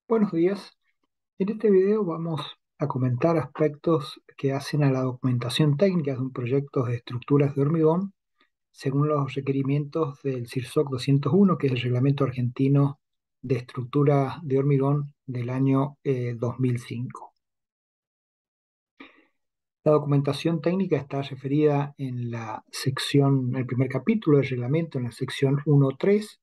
Buenos días. En este video vamos a comentar aspectos que hacen a la documentación técnica de un proyecto de estructuras de hormigón según los requerimientos del CIRSOC 201, que es el Reglamento Argentino de Estructuras de Hormigón del año 2005. La documentación técnica está referida en en el primer capítulo del reglamento, en la sección 1.3.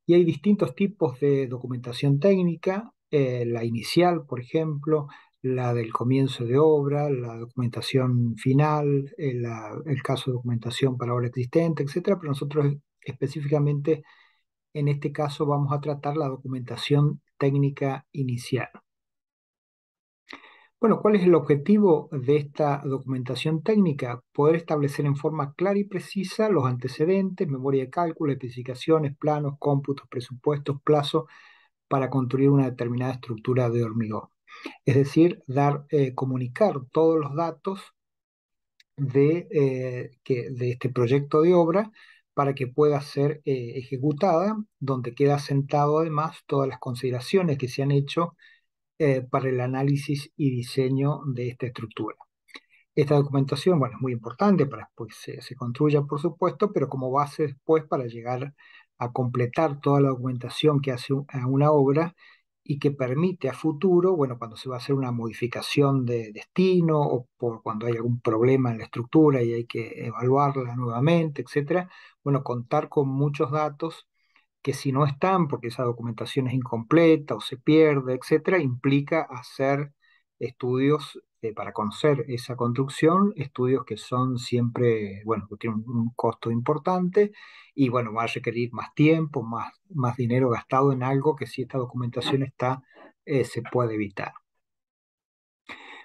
Y hay distintos tipos de documentación técnica, la inicial, por ejemplo, la del comienzo de obra, la documentación final, el caso de documentación para obra existente, etcétera. Pero nosotros específicamente en este caso vamos a tratar la documentación técnica inicial. Bueno, ¿cuál es el objetivo de esta documentación técnica? Poder establecer en forma clara y precisa los antecedentes, memoria de cálculo, especificaciones, planos, cómputos, presupuestos, plazos para construir una determinada estructura de hormigón. Es decir, comunicar todos los datos de este proyecto de obra para que pueda ser ejecutada, donde queda sentado además todas las consideraciones que se han hecho para el análisis y diseño de esta estructura. Esta documentación, bueno, es muy importante para que después se construya, por supuesto, pero como base después para llegar a completar toda la documentación que hace a una obra y que permite a futuro, bueno, cuando se va a hacer una modificación de destino o por cuando hay algún problema en la estructura y hay que evaluarla nuevamente, etcétera, bueno, contar con muchos datos que si no están, porque esa documentación es incompleta o se pierde, etcétera, implica hacer estudios para conocer esa construcción, estudios que son siempre, bueno, que tienen un costo importante y bueno, va a requerir más tiempo, más dinero gastado en algo que si esta documentación está, se puede evitar.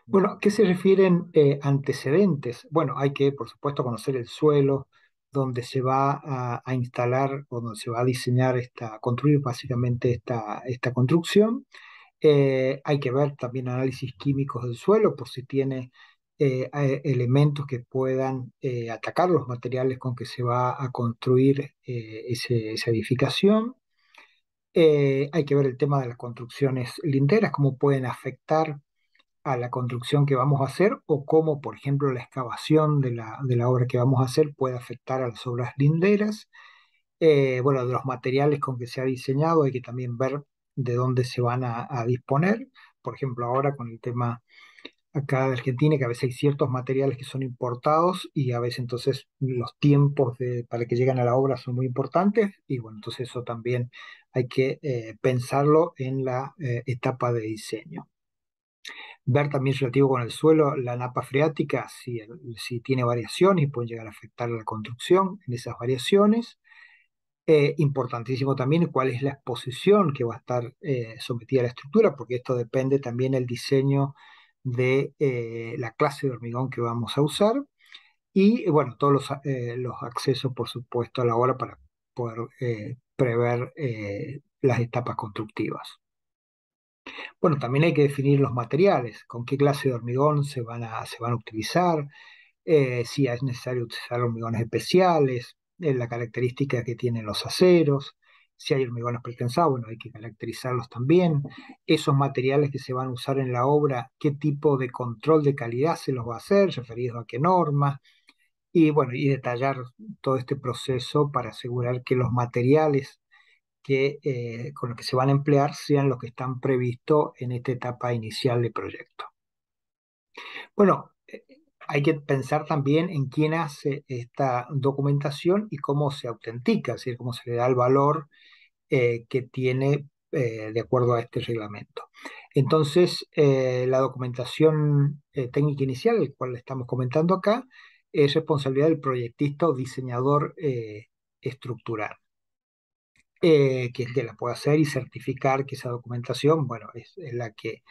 Bueno, ¿a qué se refieren antecedentes? Bueno, hay que, por supuesto, conocer el suelo donde se va a instalar o donde se va a diseñar construir básicamente esta construcción. Hay que ver también análisis químicos del suelo por si tiene elementos que puedan atacar los materiales con que se va a construir esa edificación. Hay que ver el tema de las construcciones linderas, cómo pueden afectar a la construcción que vamos a hacer o cómo, por ejemplo, la excavación de la obra que vamos a hacer puede afectar a las obras linderas. Bueno, de los materiales con que se ha diseñado hay que también ver de dónde se van a disponer. Por ejemplo, ahora con el tema acá de Argentina, que a veces hay ciertos materiales que son importados y a veces entonces los tiempos para que lleguen a la obra son muy importantes y bueno, entonces eso también hay que pensarlo en la etapa de diseño. Ver también relativo con el suelo, la napa freática, si tiene variaciones y pueden llegar a afectar a la construcción en esas variaciones. Importantísimo también cuál es la exposición que va a estar sometida a la estructura, porque esto depende también del diseño de la clase de hormigón que vamos a usar y bueno, todos los accesos, por supuesto, a la obra para poder prever las etapas constructivas. Bueno, también hay que definir los materiales, con qué clase de hormigón se van a utilizar, si es necesario utilizar hormigones especiales, la característica que tienen los aceros, si hay hormigones pretensados, bueno, hay que caracterizarlos también, esos materiales que se van a usar en la obra, qué tipo de control de calidad se los va a hacer, referido a qué normas, y bueno, y detallar todo este proceso para asegurar que los materiales con los que se van a emplear sean los que están previstos en esta etapa inicial del proyecto. Bueno, hay que pensar también en quién hace esta documentación y cómo se autentica, es decir, cómo se le da el valor que tiene de acuerdo a este reglamento. Entonces, la documentación técnica inicial, el cual estamos comentando acá, es responsabilidad del proyectista o diseñador estructural, que es el que la puede hacer y certificar que esa documentación, bueno, es la que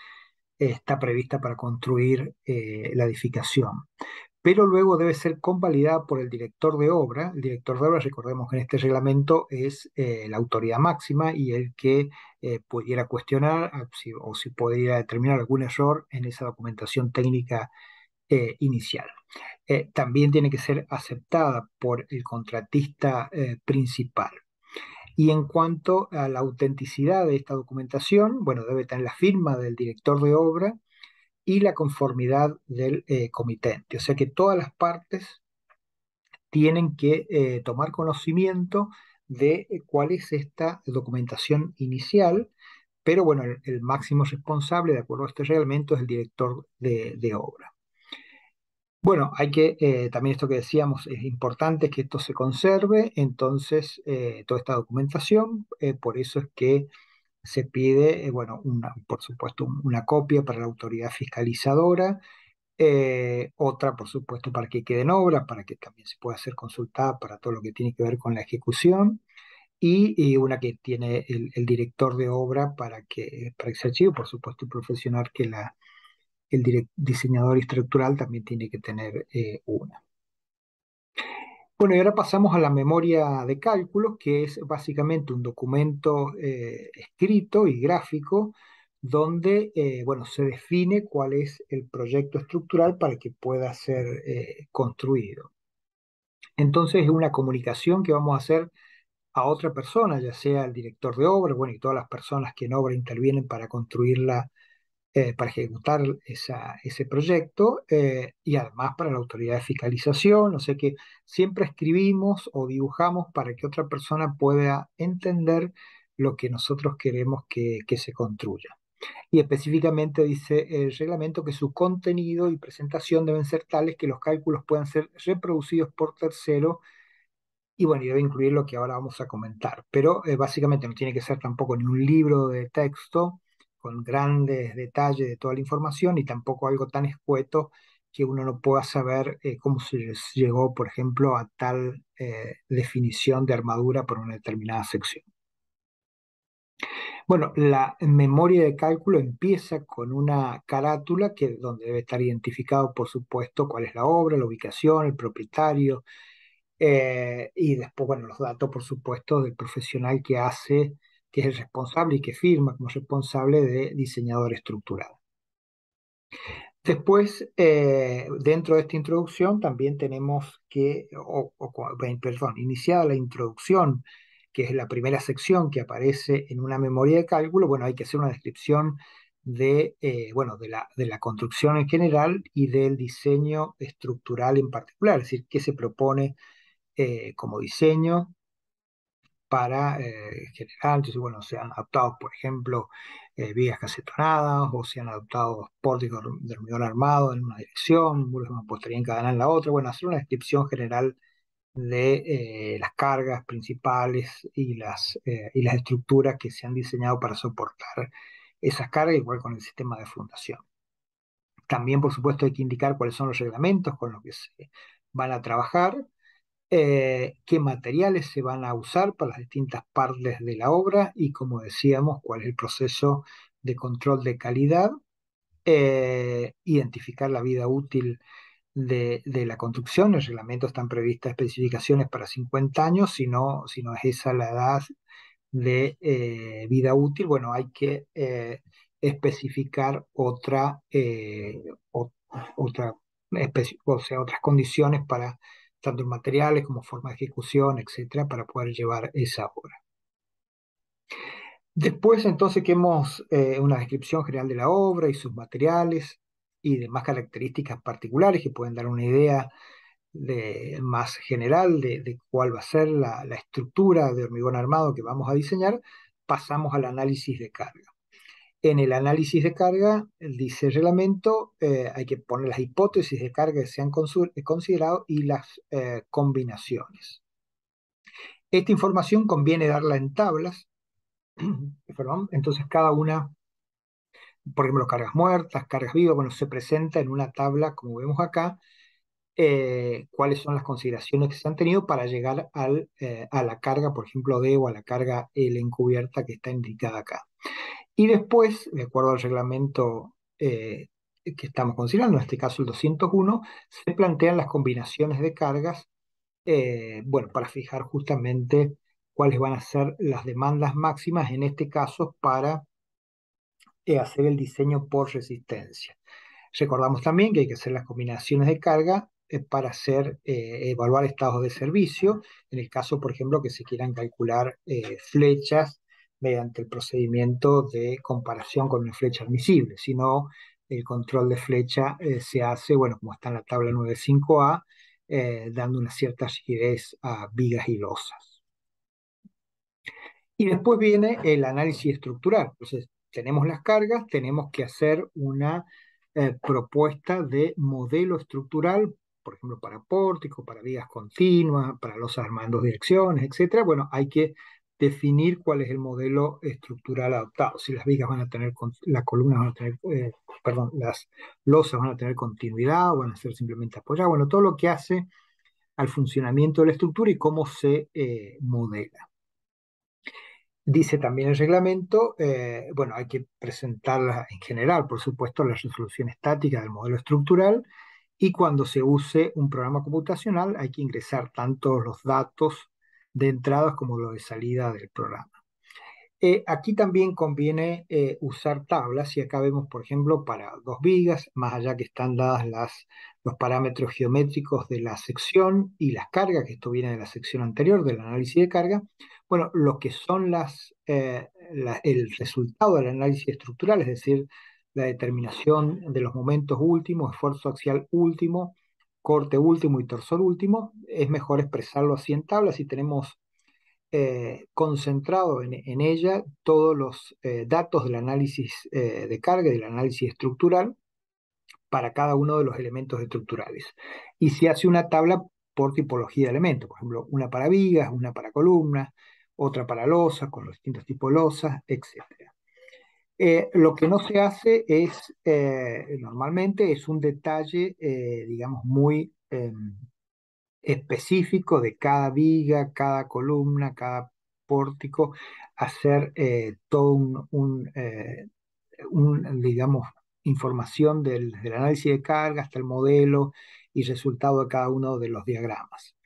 está prevista para construir la edificación. Pero luego debe ser convalidada por el director de obra. El director de obra, recordemos que en este reglamento es la autoridad máxima y el que pudiera cuestionar o si podría determinar algún error en esa documentación técnica inicial. También tiene que ser aceptada por el contratista principal. Y en cuanto a la autenticidad de esta documentación, bueno, debe tener la firma del director de obra y la conformidad del comitente. O sea que todas las partes tienen que tomar conocimiento de cuál es esta documentación inicial, pero bueno, el máximo responsable, de acuerdo a este reglamento, es el director de obra. Bueno, hay que, también esto que decíamos, es importante que esto se conserve, entonces toda esta documentación, por eso es que se pide, bueno, por supuesto, una copia para la autoridad fiscalizadora, otra, por supuesto, para que quede en obra, para que también se pueda ser consultada para todo lo que tiene que ver con la ejecución, y una que tiene el director de obra para que se archive, por supuesto, el profesional que el diseñador estructural también tiene que tener una. Bueno, y ahora pasamos a la memoria de cálculos, que es básicamente un documento escrito y gráfico donde, bueno, se define cuál es el proyecto estructural para que pueda ser construido. Entonces, es una comunicación que vamos a hacer a otra persona, ya sea el director de obra, bueno, y todas las personas que en obra intervienen para construirla, para ejecutar ese proyecto, y además para la autoridad de fiscalización, o sea que siempre escribimos o dibujamos para que otra persona pueda entender lo que nosotros queremos que se construya. Y específicamente dice el reglamento que su contenido y presentación deben ser tales que los cálculos puedan ser reproducidos por terceros, y bueno, y debe incluir lo que ahora vamos a comentar. Pero básicamente no tiene que ser tampoco ni un libro de texto con grandes detalles de toda la información, y tampoco algo tan escueto que uno no pueda saber cómo se llegó, por ejemplo, a tal definición de armadura por una determinada sección. Bueno, la memoria de cálculo empieza con una carátula donde debe estar identificado, por supuesto, cuál es la obra, la ubicación, el propietario, y después, bueno, los datos, por supuesto, del profesional que hace, que es el responsable y que firma como responsable de diseñador estructural. Después, dentro de esta introducción, también tenemos que, perdón, iniciada la introducción, que es la primera sección que aparece en una memoria de cálculo, bueno, hay que hacer una descripción bueno, de la construcción en general y del diseño estructural en particular, es decir, qué se propone como diseño para generar. Entonces, bueno, se han adoptado, por ejemplo, vías casetonadas, o se han adoptado pórticos de hormigón armado en una dirección, muros de mampostería encadenados en la otra. Bueno, hacer una descripción general de las cargas principales y las estructuras que se han diseñado para soportar esas cargas, igual con el sistema de fundación. También, por supuesto, hay que indicar cuáles son los reglamentos con los que se van a trabajar, qué materiales se van a usar para las distintas partes de la obra y, como decíamos, cuál es el proceso de control de calidad, identificar la vida útil de la construcción. En el reglamento están previstas especificaciones para 50 años, si no es esa la edad de vida útil, bueno, hay que especificar otra o sea, otras condiciones para tanto en materiales como forma de ejecución, etcétera, para poder llevar esa obra. Después, entonces, que hemos una descripción general de la obra y sus materiales y demás características particulares que pueden dar una idea más general de cuál va a ser la estructura de hormigón armado que vamos a diseñar, pasamos al análisis de carga. En el análisis de carga, dice el reglamento, hay que poner las hipótesis de carga que se han considerado y las combinaciones. Esta información conviene darla en tablas, perdón, entonces cada una, por ejemplo, cargas muertas, cargas vivas, bueno, se presenta en una tabla, como vemos acá, cuáles son las consideraciones que se han tenido para llegar a la carga, por ejemplo, D, o a la carga L encubierta que está indicada acá. Y después, de acuerdo al reglamento que estamos considerando, en este caso el 201, se plantean las combinaciones de cargas, bueno, para fijar justamente cuáles van a ser las demandas máximas, en este caso, para hacer el diseño por resistencia. Recordamos también que hay que hacer las combinaciones de carga para evaluar estados de servicio, en el caso, por ejemplo, que se quieran calcular flechas mediante el procedimiento de comparación con una flecha admisible. Si no, el control de flecha se hace, bueno, como está en la tabla 9.5a, dando una cierta rigidez a vigas y losas. Y después viene el análisis estructural. Entonces, tenemos las cargas, tenemos que hacer una propuesta de modelo estructural, por ejemplo, para pórtico, para vigas continuas, para losas armando direcciones, etcétera. Bueno, hay que definir cuál es el modelo estructural adoptado. Si las vigas van a tener, las columnas van a tener, perdón, las losas van a tener continuidad o van a ser simplemente apoyadas. Bueno, todo lo que hace al funcionamiento de la estructura y cómo se modela. Dice también el reglamento, bueno, hay que presentarla en general, por supuesto, la resolución estática del modelo estructural, y cuando se use un programa computacional hay que ingresar tanto los datos de entradas como los de salida del programa. Aquí también conviene usar tablas, y acá vemos, por ejemplo, para dos vigas, más allá que están dadas los parámetros geométricos de la sección y las cargas, que esto viene de la sección anterior, del análisis de carga. Bueno, lo que son el resultado del análisis estructural, es decir, la determinación de los momentos últimos, esfuerzo axial último, corte último y torsor último, es mejor expresarlo así en tablas, y tenemos concentrado en ella todos los datos del análisis de carga y del análisis estructural para cada uno de los elementos estructurales. Y se hace una tabla por tipología de elementos, por ejemplo, una para vigas, una para columnas, otra para losas, con los distintos tipos de losas, etc. Lo que no se hace es, normalmente, es un detalle, digamos, muy específico de cada viga, cada columna, cada pórtico, hacer todo digamos, información del análisis de carga hasta el modelo y resultado de cada uno de los diagramas.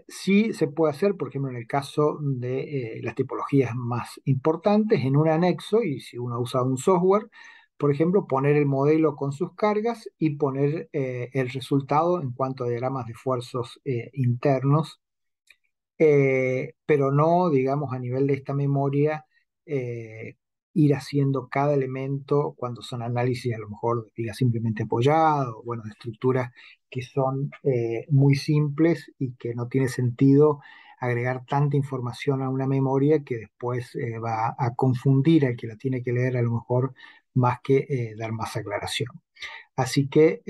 Sí se puede hacer, por ejemplo, en el caso de las tipologías más importantes, en un anexo, y si uno usa un software, por ejemplo, poner el modelo con sus cargas y poner el resultado en cuanto a diagramas de esfuerzos internos, pero no, digamos, a nivel de esta memoria, eh, ir haciendo cada elemento cuando son análisis, a lo mejor, diga, simplemente apoyado, bueno, de estructuras que son muy simples y que no tiene sentido agregar tanta información a una memoria que después va a confundir al que la tiene que leer, a lo mejor, más que dar más aclaración. Así que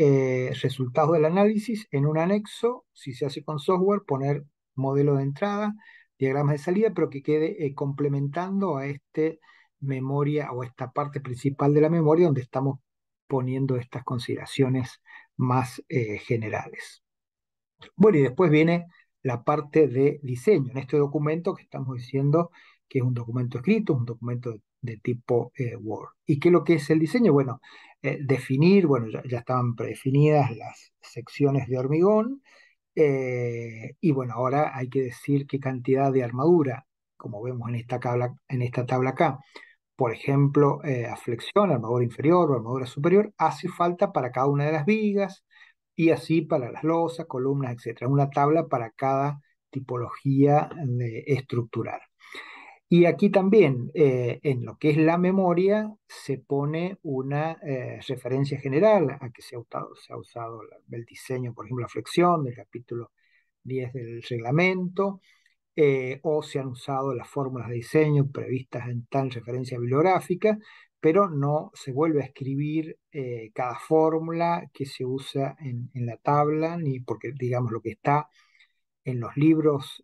resultados del análisis en un anexo, si se hace con software, poner modelo de entrada, diagramas de salida, pero que quede complementando a este memoria o esta parte principal de la memoria donde estamos poniendo estas consideraciones más generales. Bueno, y después viene la parte de diseño. En este documento que estamos diciendo que es un documento escrito, un documento de tipo Word. ¿Y qué es lo que es el diseño? Bueno, definir, bueno, ya estaban predefinidas las secciones de hormigón, y bueno, ahora hay que decir qué cantidad de armadura, como vemos en esta tabla acá, por ejemplo, a flexión, armadura inferior o armadura superior, hace falta para cada una de las vigas, y así para las losas, columnas, etcétera. Una tabla para cada tipología estructural. Y aquí también, en lo que es la memoria, se pone una referencia general a que se ha usado el diseño, por ejemplo, la flexión del capítulo 10 del reglamento, o se han usado las fórmulas de diseño previstas en tal referencia bibliográfica, pero no se vuelve a escribir cada fórmula que se usa en la tabla, ni porque, digamos, lo que está en los libros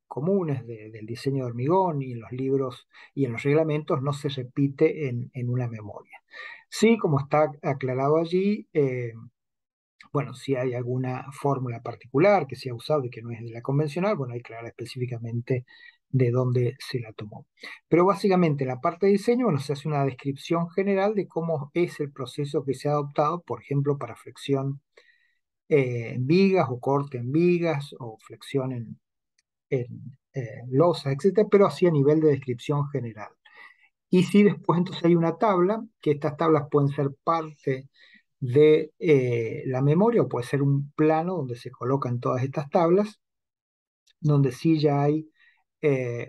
comunes del diseño de hormigón y en los libros y en los reglamentos no se repite en una memoria. Sí, como está aclarado allí, bueno, si hay alguna fórmula particular que se ha usado y que no es de la convencional, bueno, hay que aclarar específicamente de dónde se la tomó. Pero básicamente en la parte de diseño, bueno, se hace una descripción general de cómo es el proceso que se ha adoptado, por ejemplo, para flexión en vigas o corte en vigas o flexión en losas, etcétera, pero así a nivel de descripción general. Y si después entonces hay una tabla, que estas tablas pueden ser parte de la memoria, o puede ser un plano donde se colocan todas estas tablas, donde sí ya hay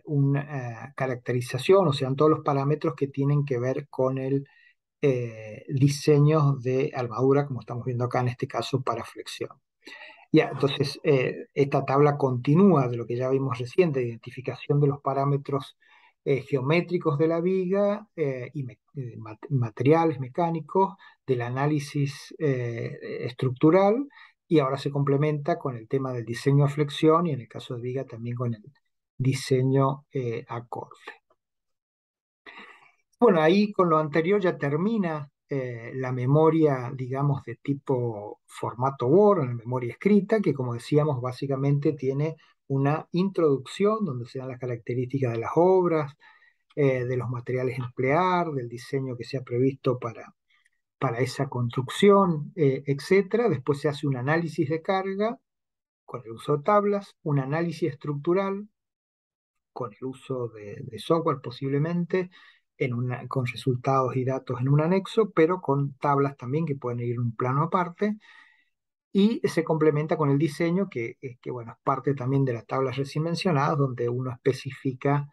una caracterización, o sea, todos los parámetros que tienen que ver con el diseño de armadura, como estamos viendo acá en este caso para flexión. Ya, entonces, esta tabla continúa de lo que ya vimos recién, de identificación de los parámetros geométricos de la viga materiales mecánicos, del análisis estructural, y ahora se complementa con el tema del diseño a flexión y en el caso de viga también con el diseño a corte. Bueno, ahí con lo anterior ya termina la memoria, digamos, de tipo formato Word, la memoria escrita, que como decíamos, básicamente tiene una introducción donde se dan las características de las obras, de los materiales a emplear, del diseño que se ha previsto para esa construcción, etcétera. Después se hace un análisis de carga con el uso de tablas, un análisis estructural con el uso de software posiblemente, con resultados y datos en un anexo, pero con tablas también que pueden ir en un plano aparte, y se complementa con el diseño, que bueno, es parte también de las tablas recién mencionadas, donde uno especifica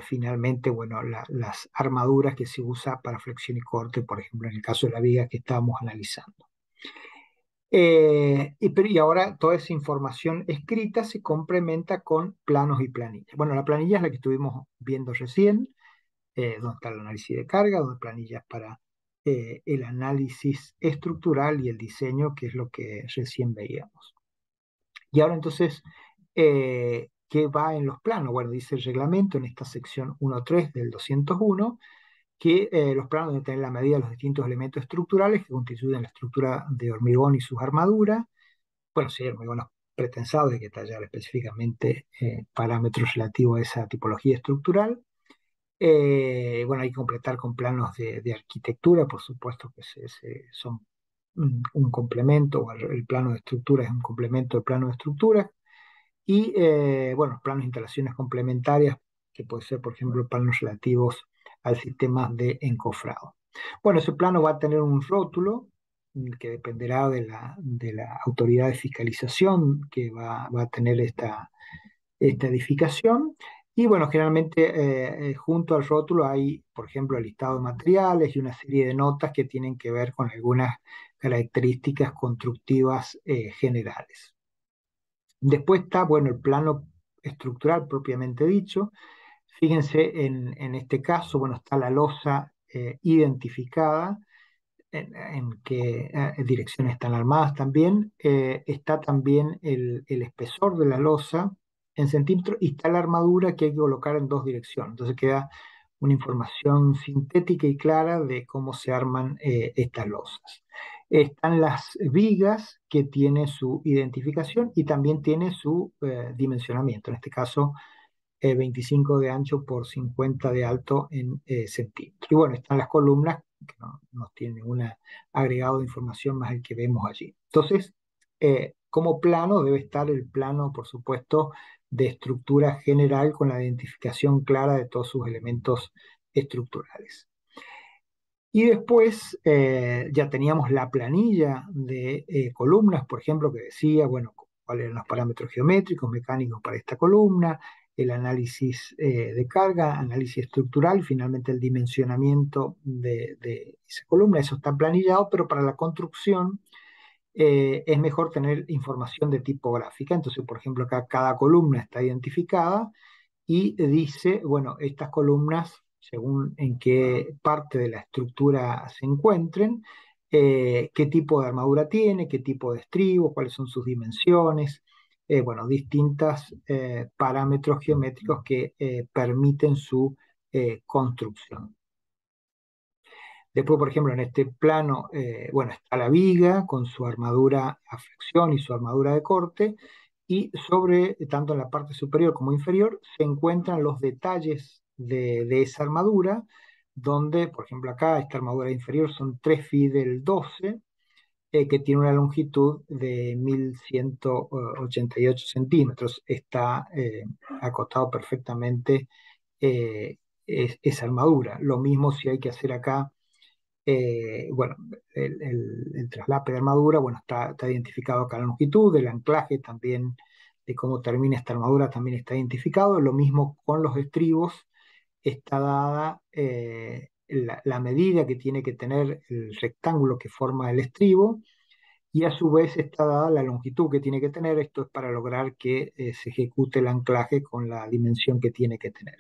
finalmente bueno, las armaduras que se usa para flexión y corte, por ejemplo, en el caso de la viga que estábamos analizando. Y ahora toda esa información escrita se complementa con planos y planillas. Bueno, la planilla es la que estuvimos viendo recién, donde está el análisis de carga, donde planillas para el análisis estructural y el diseño, que es lo que recién veíamos. Y ahora entonces, ¿qué va en los planos? Bueno, dice el reglamento en esta sección 1.3 del 201 que los planos deben tener la medida de los distintos elementos estructurales que constituyen la estructura de hormigón y sus armaduras. Bueno, sí, hormigones pretensados, hay que tallar específicamente parámetros relativos a esa tipología estructural. Bueno, hay que completar con planos de arquitectura, por supuesto que son un complemento, o el plano de estructura es un complemento del plano de estructura. Y bueno, planos de instalaciones complementarias, que puede ser, por ejemplo, planos relativos al sistema de encofrado. Bueno, ese plano va a tener un rótulo que dependerá de la autoridad de fiscalización que va a tener esta edificación. Y bueno, generalmente junto al rótulo hay, por ejemplo, el listado de materiales y una serie de notas que tienen que ver con algunas características constructivas generales. Después está, bueno, el plano estructural propiamente dicho. Fíjense en este caso, bueno, está la losa identificada, en qué direcciones están armadas también. Está también el espesor de la losa en centímetros y está la armadura que hay que colocar en dos direcciones. Entonces queda una información sintética y clara de cómo se arman estas losas. Están las vigas que tiene su identificación y también tiene su dimensionamiento. En este caso, 25 de ancho por 50 de alto en centímetros. Y bueno, están las columnas que no tienen ningún agregado de información más el que vemos allí. Entonces, como plano debe estar el plano, por supuesto, de estructura general con la identificación clara de todos sus elementos estructurales. Y después ya teníamos la planilla de columnas, por ejemplo, que decía, bueno, cuáles eran los parámetros geométricos, mecánicos para esta columna, el análisis de carga, análisis estructural, y finalmente el dimensionamiento de esa columna. Eso está planillado, pero para la construcción es mejor tener información de tipo gráfica. Entonces, por ejemplo, acá cada columna está identificada y dice, bueno, estas columnas, según en qué parte de la estructura se encuentren, qué tipo de armadura tiene, qué tipo de estribo, cuáles son sus dimensiones, bueno, distintos parámetros geométricos que permiten su construcción. Después, por ejemplo, en este plano, bueno, está la viga con su armadura a flexión y su armadura de corte, y sobre, tanto en la parte superior como inferior, se encuentran los detalles de esa armadura, donde, por ejemplo, acá esta armadura inferior son 3 Fidel 12, que tiene una longitud de 1188 centímetros. Está acotado perfectamente esa armadura. Lo mismo si hay que hacer acá Bueno, el traslape de armadura, bueno, está identificado acá la longitud, el anclaje también, de cómo termina esta armadura también está identificado. Lo mismo con los estribos, está dada la medida que tiene que tener el rectángulo que forma el estribo, y a su vez está dada la longitud que tiene que tener. Esto es para lograr que se ejecute el anclaje con la dimensión que tiene que tener.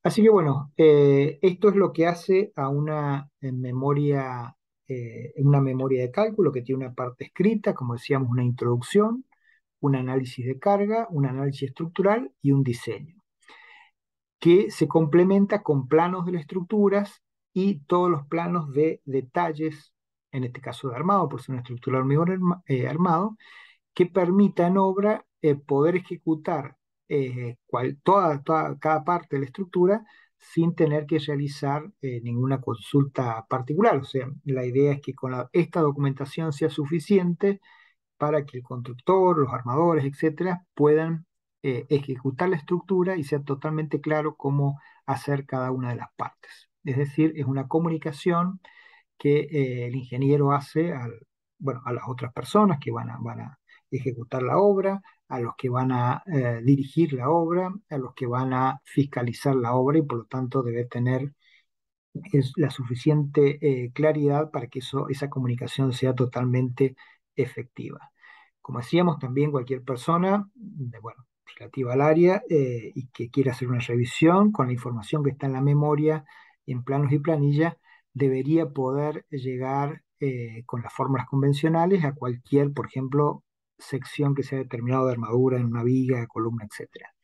Así que bueno, esto es lo que hace a una memoria de cálculo que tiene una parte escrita, como decíamos, una introducción, un análisis de carga, un análisis estructural y un diseño, que se complementa con planos de las estructuras y todos los planos de detalles, en este caso de armado, por ser una estructura de hormigón armado, que permita en obra poder ejecutar cada parte de la estructura sin tener que realizar ninguna consulta particular. O sea, la idea es que con esta documentación sea suficiente para que el constructor, los armadores, etcétera, puedan ejecutar la estructura y sea totalmente claro cómo hacer cada una de las partes. Es decir, es una comunicación que el ingeniero hace bueno, a las otras personas que van a ejecutar la obra, a los que van a dirigir la obra, a los que van a fiscalizar la obra, y por lo tanto debe tener la suficiente claridad para que esa comunicación sea totalmente efectiva. Como decíamos, también cualquier persona, bueno, relativa al área y que quiera hacer una revisión con la información que está en la memoria, en planos y planillas, debería poder llegar con las fórmulas convencionales a cualquier, por ejemplo, sección que sea determinado de armadura en una viga, columna, etcétera.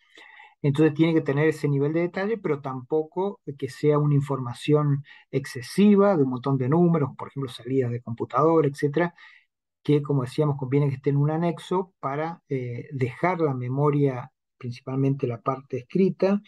Entonces tiene que tener ese nivel de detalle, pero tampoco que sea una información excesiva de un montón de números, por ejemplo, salidas de computador, etcétera, que, como decíamos, conviene que esté en un anexo para dejar la memoria, principalmente la parte escrita,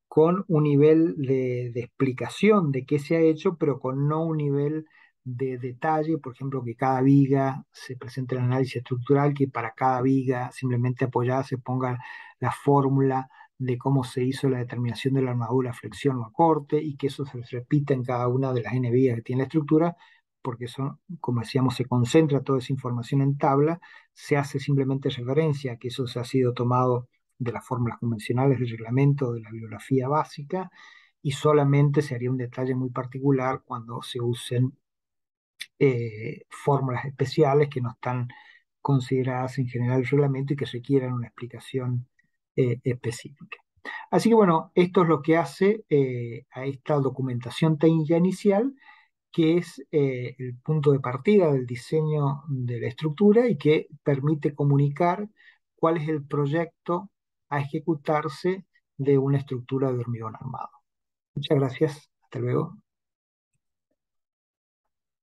con un nivel de explicación de qué se ha hecho, pero con no un nivel de detalle, por ejemplo, que cada viga se presente el análisis estructural, que para cada viga simplemente apoyada se ponga la fórmula de cómo se hizo la determinación de la armadura, flexión o acorte, y que eso se repita en cada una de las n vigas que tiene la estructura, porque son, como decíamos, se concentra toda esa información en tabla, se hace simplemente referencia a que eso se ha sido tomado de las fórmulas convencionales del reglamento, de la bibliografía básica, y solamente se haría un detalle muy particular cuando se usen fórmulas especiales que no están consideradas en general el reglamento y que requieran una explicación específica. Así que bueno, esto es lo que hace a esta documentación técnica inicial, que es el punto de partida del diseño de la estructura y que permite comunicar cuál es el proyecto a ejecutarse de una estructura de hormigón armado. Muchas gracias. Hasta luego.